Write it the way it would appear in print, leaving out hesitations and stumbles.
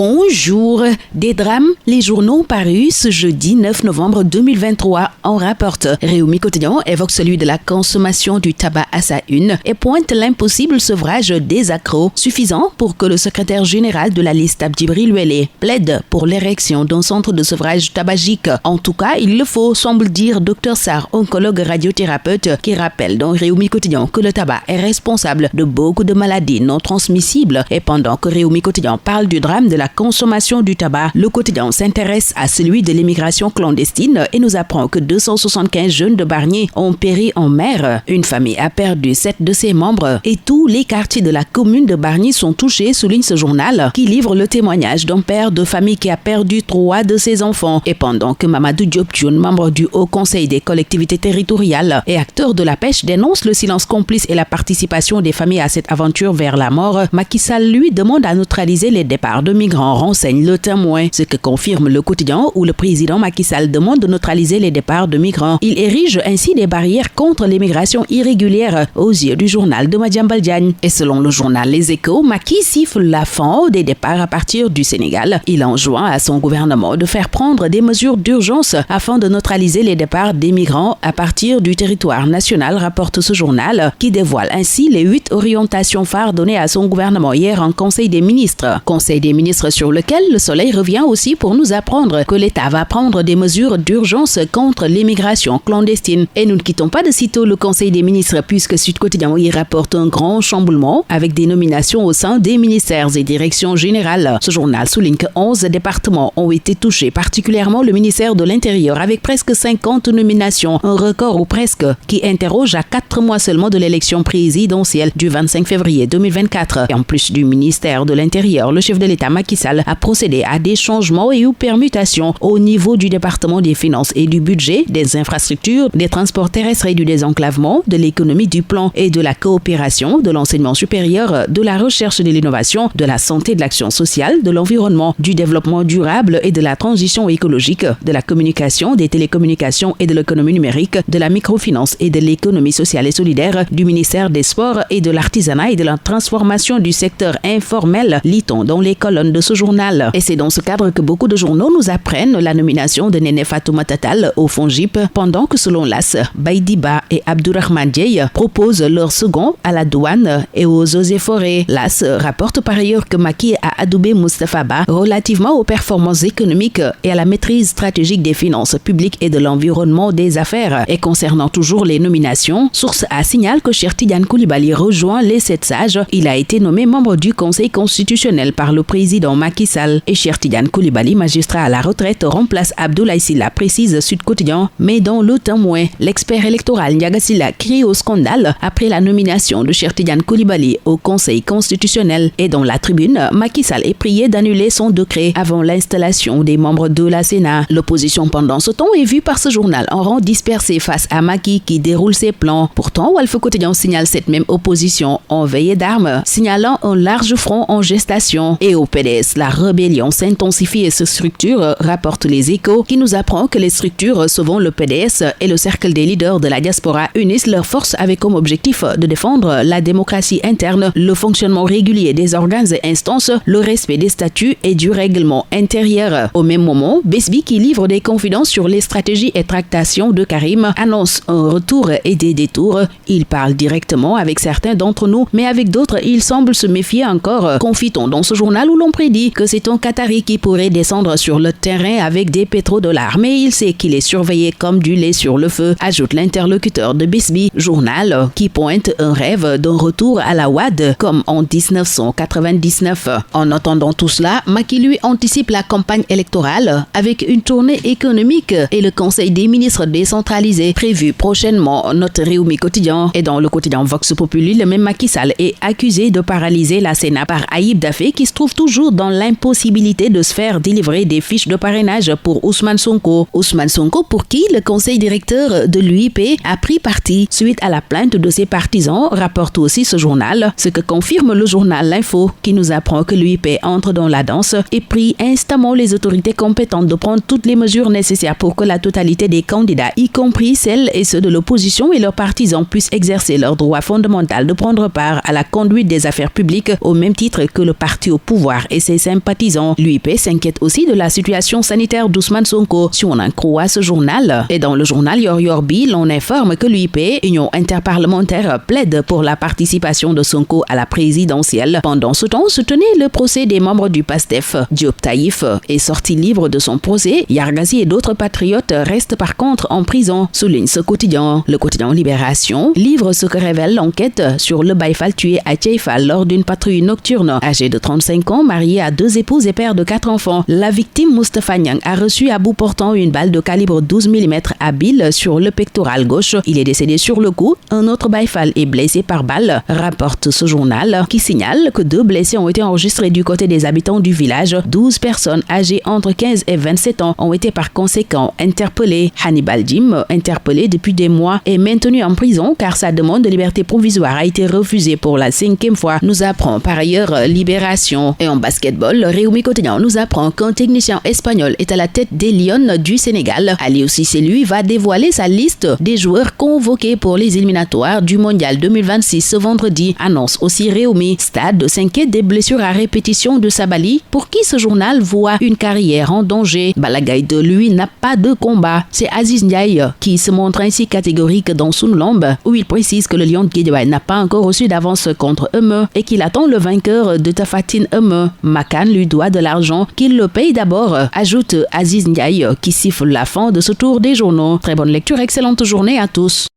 Bonjour. Des drames, les journaux parus ce jeudi 9 novembre 2023 en rapportent. Réumi Quotidien évoque celui de la consommation du tabac à sa une et pointe l'impossible sevrage des accros, suffisant pour que le secrétaire général de la liste Djibril Welle plaide pour l'érection d'un centre de sevrage tabagique. En tout cas, il le faut, semble dire Dr Sarr, oncologue radiothérapeute, qui rappelle dans Réumi Quotidien que le tabac est responsable de beaucoup de maladies non transmissibles. Et pendant que Réumi Quotidien parle du drame de la consommation du tabac, le quotidien s'intéresse à celui de l'immigration clandestine et nous apprend que 275 jeunes de Bargny ont péri en mer. Une famille a perdu 7 de ses membres et tous les quartiers de la commune de Bargny sont touchés, souligne ce journal qui livre le témoignage d'un père de famille qui a perdu 3 de ses enfants. Et pendant que Mamadou Diop Thioune, membre du Haut Conseil des collectivités territoriales et acteur de la pêche, dénonce le silence complice et la participation des familles à cette aventure vers la mort, Macky Sall lui demande à neutraliser les départs de migrants, renseigne le Témoin, ce que confirme le quotidien où le président Macky Sall demande de neutraliser les départs de migrants. Il érige ainsi des barrières contre l'immigration irrégulière aux yeux du journal de Madiambal Diagne. Et selon le journal Les Échos, Macky siffle la fin des départs à partir du Sénégal. Il enjoint à son gouvernement de faire prendre des mesures d'urgence afin de neutraliser les départs des migrants à partir du territoire national, rapporte ce journal, qui dévoile ainsi les 8 orientations phares données à son gouvernement hier en Conseil des ministres. Conseil des ministres sur lequel le Soleil revient aussi pour nous apprendre que l'État va prendre des mesures d'urgence contre l'immigration clandestine. Et nous ne quittons pas de sitôt le Conseil des ministres puisque Sud Quotidien y rapporte un grand chamboulement avec des nominations au sein des ministères et directions générales. Ce journal souligne que 11 départements ont été touchés, particulièrement le ministère de l'Intérieur avec presque 50 nominations, un record ou presque, qui interroge à 4 mois seulement de l'élection présidentielle du 25 février 2024. Et en plus du ministère de l'Intérieur, le chef de l'État Macky Sall a procédé à des changements et ou permutations au niveau du département des finances et du budget, des infrastructures, des transports terrestres et du désenclavement, de l'économie, du plan et de la coopération, de l'enseignement supérieur, de la recherche et de l'innovation, de la santé, de l'action sociale, de l'environnement, du développement durable et de la transition écologique, de la communication, des télécommunications et de l'économie numérique, de la microfinance et de l'économie sociale et solidaire, du ministère des Sports et de l'artisanat et de la transformation du secteur informel, lit-on dans les colonnes de ce journal. Et c'est dans ce cadre que beaucoup de journaux nous apprennent la nomination de Néné Fatoumata Tall au FONGIP, pendant que selon l'AS, Baïdiba et Abdourahmane Dieye proposent leur second à la douane et aux eaux et forêts. L'AS rapporte par ailleurs que Macky a adoubé Moustapha Ba relativement aux performances économiques et à la maîtrise stratégique des finances publiques et de l'environnement des affaires. Et concernant toujours les nominations, Source A signale que Cheikh Tidiane Coulibaly rejoint les 7 sages. Il a été nommé membre du Conseil constitutionnel par le président Macky Sall. Et Cheikh Tidiane Coulibaly, magistrat à la retraite, remplace Abdoulaye Sylla, précise Sud Quotidien. Mais dans le Témoin, l'expert électoral Ndiaga Sylla crie au scandale après la nomination de Cheikh Tidiane Coulibaly au Conseil constitutionnel. Et dans la Tribune, Macky Sall est prié d'annuler son décret avant l'installation des membres de la Sénat. L'opposition pendant ce temps est vue par ce journal en rang dispersé face à Macky qui déroule ses plans. Pourtant, Walf Quotidien signale cette même opposition en veillée d'armes, signalant un large front en gestation. Et au PDS, la rébellion s'intensifie et se structure, rapporte Les Échos, qui nous apprend que les structures sauvant le PDS et le cercle des leaders de la diaspora unissent leurs forces avec comme objectif de défendre la démocratie interne, le fonctionnement régulier des organes et instances, le respect des statuts et du règlement intérieur. Au même moment, Besbi, qui livre des confidences sur les stratégies et tractations de Karim, annonce un retour et des détours. Il parle directement avec certains d'entre nous, mais avec d'autres, il semble se méfier encore. Confie-t-on dans ce journal où l'on prédit que c'est un Qatari qui pourrait descendre sur le terrain avec des pétrodollars, mais il sait qu'il est surveillé comme du lait sur le feu, ajoute l'interlocuteur de Besbi, journal qui pointe un rêve d'un retour à la Wade comme en 1999. En entendant tout cela, Macky lui anticipe la campagne électorale avec une tournée économique et le Conseil des ministres décentralisé prévu prochainement, note Réumi Quotidien. Et dans le quotidien Vox Populi, le même Macky Sall est accusé de paralyser la Sénat par Ayib Daffé qui se trouve toujours dans l'impossibilité de se faire délivrer des fiches de parrainage pour Ousmane Sonko. Ousmane Sonko pour qui le conseil directeur de l'UIP a pris parti suite à la plainte de ses partisans, rapporte aussi ce journal, ce que confirme le journal L'Info qui nous apprend que l'UIP entre dans la danse et prie instamment les autorités compétentes de prendre toutes les mesures nécessaires pour que la totalité des candidats, y compris celles et ceux de l'opposition et leurs partisans, puissent exercer leur droit fondamental de prendre part à la conduite des affaires publiques au même titre que le parti au pouvoir et ses sympathisants. L'UIP s'inquiète aussi de la situation sanitaire d'Ousmane Sonko, si on en croit ce journal. Et dans le journal Yorbi, l'on informe que l'UIP, Union interparlementaire, plaide pour la participation de Sonko à la présidentielle. Pendant ce temps, se tenait le procès des membres du PASTEF. Diop Taïf est sorti libre de son procès. Yargazi et d'autres patriotes restent par contre en prison, souligne ce quotidien. Le quotidien Libération livre ce que révèle l'enquête sur le Baïfal tué à Tcheifal lors d'une patrouille nocturne. Âgé de 35 ans, marié à 2 épouses et père de 4 enfants, la victime Moustapha Niang a reçu à bout portant une balle de calibre 12 mm à bile sur le pectoral gauche. Il est décédé sur le coup. Un autre Baïfal est blessé par balle, rapporte ce journal, qui signale que 2 blessés ont été enregistrés du côté des habitants du village. 12 personnes âgées entre 15 et 27 ans ont été par conséquent interpellées. Hannibal Jim, interpellé depuis des mois, est maintenu en prison car sa demande de liberté provisoire a été refusée pour la 5e fois, nous apprend par ailleurs Libération. Et en basketball, Réumi Quotidien nous apprend qu'un technicien espagnol est à la tête des Lions du Sénégal. Aliou Cissé, lui, va dévoiler sa liste des joueurs convoqués pour les éliminatoires du Mondial 2026 ce vendredi, annonce aussi Réumi. Stade s'inquiète des blessures à répétition de Sabali, pour qui ce journal voit une carrière en danger. Balagaï de lui n'a pas de combat. C'est Aziz Ndiaye qui se montre ainsi catégorique dans Sunlombe, où il précise que le Lion de Guédiawaye n'a pas encore reçu d'avance contre Eumeu et qu'il attend le vainqueur de Tafatine Eumeu. Makan lui doit de l'argent, qu'il le paye d'abord, ajoute Aziz Ndiaye qui siffle la fin de ce tour des journaux. Très bonne lecture, excellente journée à tous.